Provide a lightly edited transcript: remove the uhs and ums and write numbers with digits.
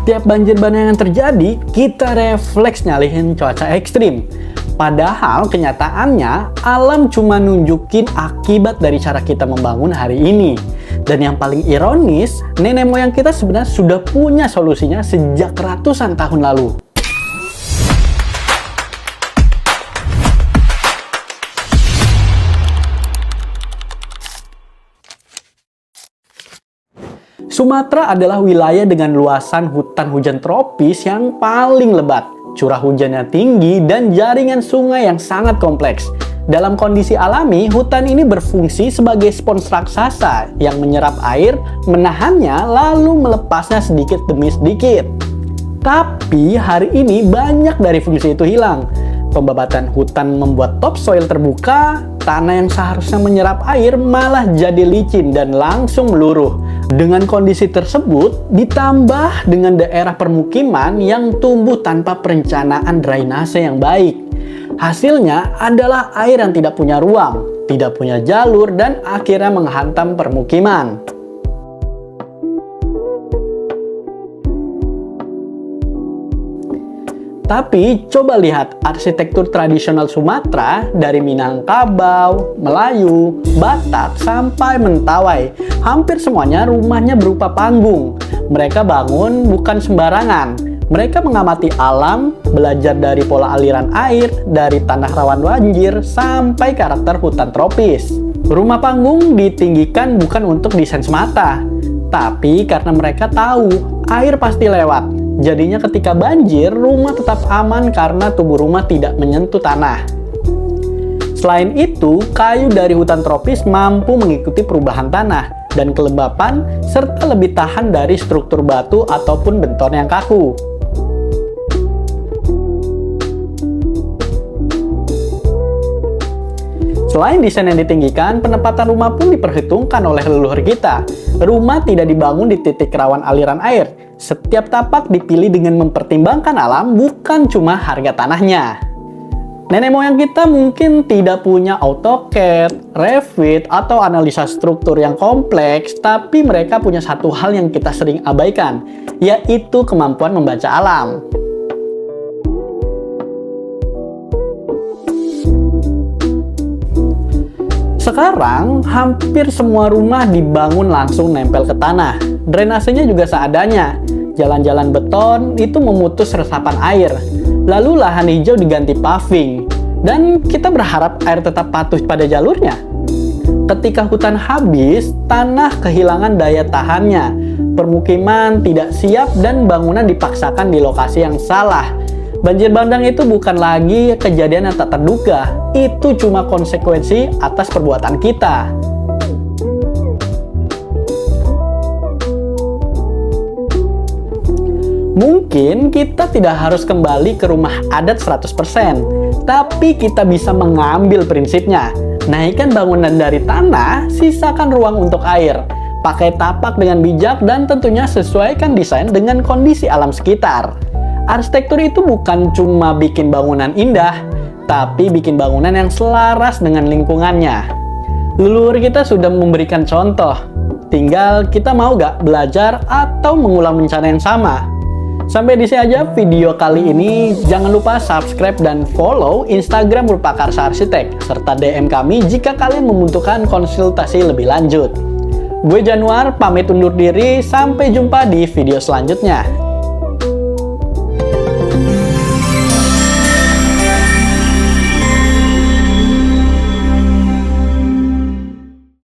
Setiap banjir bandang yang terjadi, kita refleks nyalihin cuaca ekstrim. Padahal kenyataannya, alam cuma nunjukin akibat dari cara kita membangun hari ini. Dan yang paling ironis, nenek moyang kita sebenarnya sudah punya solusinya sejak ratusan tahun lalu. Sumatera adalah wilayah dengan luasan hutan hujan tropis yang paling lebat, curah hujannya tinggi, dan jaringan sungai yang sangat kompleks. Dalam kondisi alami, hutan ini berfungsi sebagai spons raksasa yang menyerap air, menahannya, lalu melepasnya sedikit demi sedikit. Tapi hari ini banyak dari fungsi itu hilang. Pembabatan hutan membuat topsoil terbuka, tanah yang seharusnya menyerap air malah jadi licin dan langsung meluruh. Dengan kondisi tersebut, ditambah dengan daerah permukiman yang tumbuh tanpa perencanaan drainase yang baik. Hasilnya adalah air yang tidak punya ruang, tidak punya jalur, dan akhirnya menghantam permukiman. Tapi coba lihat arsitektur tradisional Sumatera dari Minangkabau, Melayu, Batak, sampai Mentawai. Hampir semuanya rumahnya berupa panggung. Mereka bangun bukan sembarangan. Mereka mengamati alam, belajar dari pola aliran air, dari tanah rawan banjir, sampai karakter hutan tropis. Rumah panggung ditinggikan bukan untuk desain semata, tapi karena mereka tahu air pasti lewat. Jadinya ketika banjir, rumah tetap aman karena tubuh rumah tidak menyentuh tanah. Selain itu, kayu dari hutan tropis mampu mengikuti perubahan tanah dan kelembapan, serta lebih tahan dari struktur batu ataupun beton yang kaku. Selain desain yang ditinggikan, penempatan rumah pun diperhitungkan oleh leluhur kita. Rumah tidak dibangun di titik rawan aliran air. Setiap tapak dipilih dengan mempertimbangkan alam, bukan cuma harga tanahnya. Nenek moyang kita mungkin tidak punya AutoCAD, Revit, atau analisa struktur yang kompleks, tapi mereka punya satu hal yang kita sering abaikan, yaitu kemampuan membaca alam. Sekarang, hampir semua rumah dibangun langsung nempel ke tanah. Drainasenya juga seadanya. Jalan-jalan beton itu memutus resapan air. Lalu lahan hijau diganti paving. Dan kita berharap air tetap patuh pada jalurnya. Ketika hutan habis, tanah kehilangan daya tahannya. Permukiman tidak siap dan bangunan dipaksakan di lokasi yang salah. Banjir bandang itu bukan lagi kejadian yang tak terduga, itu cuma konsekuensi atas perbuatan kita. Mungkin kita tidak harus kembali ke rumah adat 100%, tapi kita bisa mengambil prinsipnya. Naikkan bangunan dari tanah, sisakan ruang untuk air. Pakai tapak dengan bijak dan tentunya sesuaikan desain dengan kondisi alam sekitar. Arsitektur itu bukan cuma bikin bangunan indah, tapi bikin bangunan yang selaras dengan lingkungannya. Leluhur kita sudah memberikan contoh, tinggal kita mau gak belajar atau mengulang bencana yang sama. Sampai di sini aja video kali ini. Jangan lupa subscribe dan follow Instagram Rupakarsa Arsitek, serta DM kami jika kalian membutuhkan konsultasi lebih lanjut. Gue Januar, pamit undur diri, sampai jumpa di video selanjutnya.